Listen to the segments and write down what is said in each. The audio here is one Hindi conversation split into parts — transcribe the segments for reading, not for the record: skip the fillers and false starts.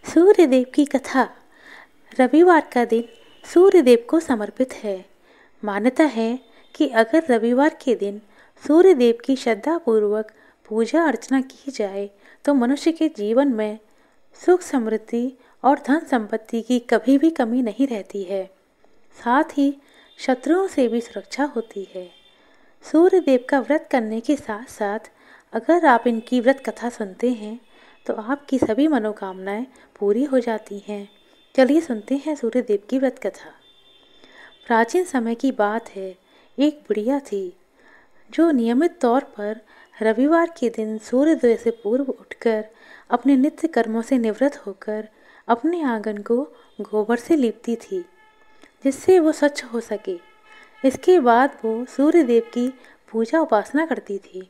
सूर्यदेव की कथा। रविवार का दिन सूर्यदेव को समर्पित है। मान्यता है कि अगर रविवार के दिन सूर्यदेव की श्रद्धापूर्वक पूजा अर्चना की जाए तो मनुष्य के जीवन में सुख समृद्धि और धन संपत्ति की कभी भी कमी नहीं रहती है। साथ ही शत्रुओं से भी सुरक्षा होती है। सूर्यदेव का व्रत करने के साथ साथ अगर आप इनकी व्रत कथा सुनते हैं तो आपकी सभी मनोकामनाएं पूरी हो जाती हैं। चलिए सुनते हैं सूर्यदेव की व्रत कथा। प्राचीन समय की बात है, एक बुढ़िया थी जो नियमित तौर पर रविवार के दिन सूर्योदय से पूर्व उठकर अपने नित्य कर्मों से निवृत्त होकर अपने आंगन को गोबर से लीपती थी, जिससे वो स्वच्छ हो सके। इसके बाद वो सूर्यदेव की पूजा उपासना करती थी।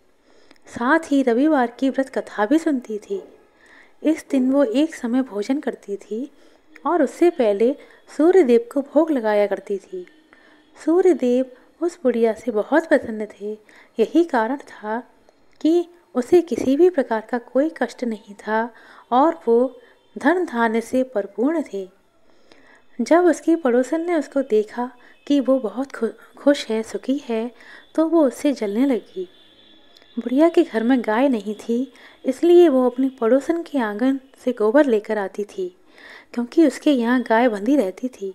साथ ही रविवार की व्रत कथा भी सुनती थी। इस दिन वो एक समय भोजन करती थी और उससे पहले सूर्यदेव को भोग लगाया करती थी। सूर्यदेव उस बुढ़िया से बहुत प्रसन्न थे। यही कारण था कि उसे किसी भी प्रकार का कोई कष्ट नहीं था और वो धन धान्य से परिपूर्ण थे। जब उसकी पड़ोसन ने उसको देखा कि वो बहुत खुश है, सुखी है, तो वो उससे जलने लगी। बुढ़िया के घर में गाय नहीं थी, इसलिए वो अपने पड़ोसन के आंगन से गोबर लेकर आती थी, क्योंकि उसके यहाँ गाय बंधी रहती थी।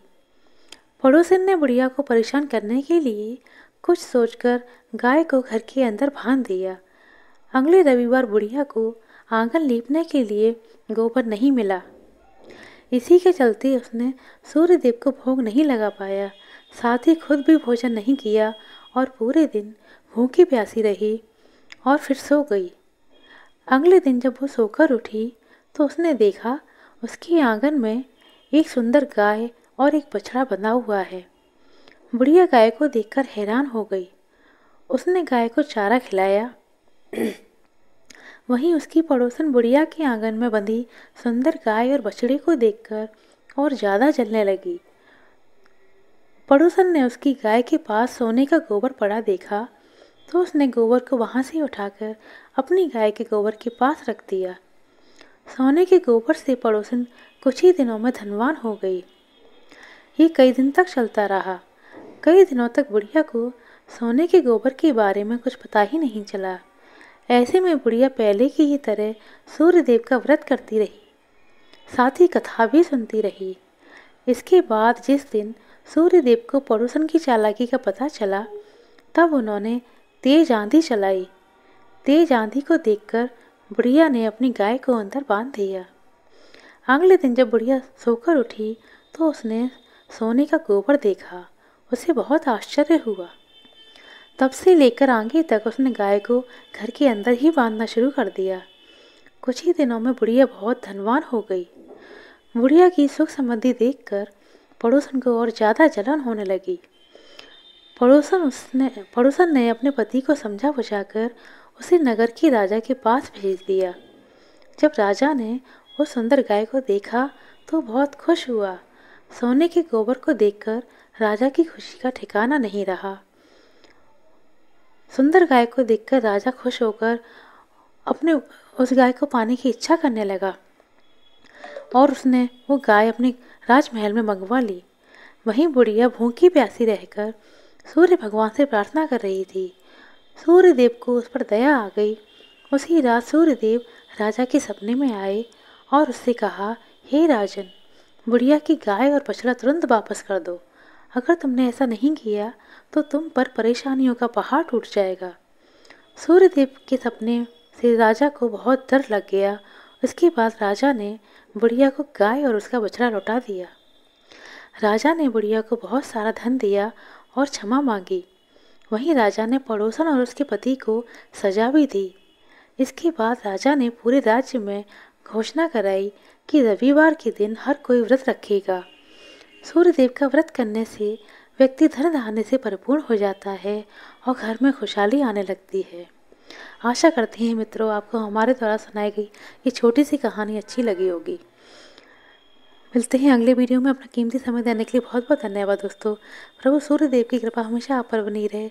पड़ोसन ने बुढ़िया को परेशान करने के लिए कुछ सोचकर गाय को घर के अंदर बांध दिया। अगले रविवार बुढ़िया को आंगन लीपने के लिए गोबर नहीं मिला। इसी के चलते उसने सूर्यदेव को भोग नहीं लगा पाया, साथ ही खुद भी भोजन नहीं किया और पूरे दिन भूखी प्यासी रही और फिर सो गई। अगले दिन जब वो सोकर उठी तो उसने देखा उसके आंगन में एक सुंदर गाय और एक बछड़ा बंधा हुआ है। बुढ़िया गाय को देखकर हैरान हो गई। उसने गाय को चारा खिलाया। वहीं उसकी पड़ोसन बुढ़िया के आंगन में बंधी सुंदर गाय और बछड़े को देखकर और ज़्यादा जलने लगी। पड़ोसन ने उसकी गाय के पास सोने का गोबर पड़ा देखा तो उसने गोबर को वहाँ से उठाकर अपनी गाय के गोबर के पास रख दिया। सोने के गोबर से पड़ोसन कुछ ही दिनों में धनवान हो गई। ये कई दिन तक चलता रहा। कई दिनों तक बुढ़िया को सोने के गोबर के बारे में कुछ पता ही नहीं चला। ऐसे में बुढ़िया पहले की ही तरह सूर्यदेव का व्रत करती रही, साथ ही कथा भी सुनती रही। इसके बाद जिस दिन सूर्यदेव को पड़ोसन की चालाकी का पता चला, तब उन्होंने तेज आंधी चलाई। तेज आंधी को देखकर बुढ़िया ने अपनी गाय को अंदर बांध दिया। अगले दिन जब बुढ़िया सोकर उठी तो उसने सोने का गोबर देखा। उसे बहुत आश्चर्य हुआ। तब से लेकर आगे तक उसने गाय को घर के अंदर ही बांधना शुरू कर दिया। कुछ ही दिनों में बुढ़िया बहुत धनवान हो गई। बुढ़िया की सुख समृद्धि देखकर पड़ोसन को और ज़्यादा जलन होने लगी। पड़ोसन ने अपने पति को समझा बुझाकर उसे नगर के राजा के पास भेज दिया। जब राजा ने उस सुंदर गाय को देखा तो बहुत खुश हुआ। सोने के गोबर को देखकर राजा की खुशी का ठिकाना नहीं रहा। सुंदर गाय को देखकर राजा खुश होकर अपने उस गाय को पाने की इच्छा करने लगा और उसने वो गाय अपने राजमहल में मंगवा ली। वहीं बुढ़िया भूखी प्यासी रहकर सूर्य भगवान से प्रार्थना कर रही थी। सूर्यदेव को उस पर दया आ गई। उसी रात सूर्यदेव राजा के सपने में आए और उससे कहा, हे राजन, बुढ़िया की गाय और बछड़ा तुरंत वापस कर दो। अगर तुमने ऐसा नहीं किया तो तुम पर परेशानियों का पहाड़ टूट जाएगा। सूर्यदेव के सपने से राजा को बहुत डर लग गया। उसके बाद राजा ने बुढ़िया को गाय और उसका बछड़ा लौटा दिया। राजा ने बुढ़िया को बहुत सारा धन दिया और क्षमा मांगी। वहीं राजा ने पड़ोसन और उसके पति को सजा भी दी। इसके बाद राजा ने पूरे राज्य में घोषणा कराई कि रविवार के दिन हर कोई व्रत रखेगा। सूर्यदेव का व्रत करने से व्यक्ति धन धान्य से परिपूर्ण हो जाता है और घर में खुशहाली आने लगती है। आशा करते हैं मित्रों, आपको हमारे द्वारा सुनाई गई ये छोटी सी कहानी अच्छी लगी होगी। मिलते हैं अगले वीडियो में। अपना कीमती समय देने के लिए बहुत बहुत धन्यवाद दोस्तों। प्रभु सूर्यदेव की कृपा हमेशा आप पर बनी रहे।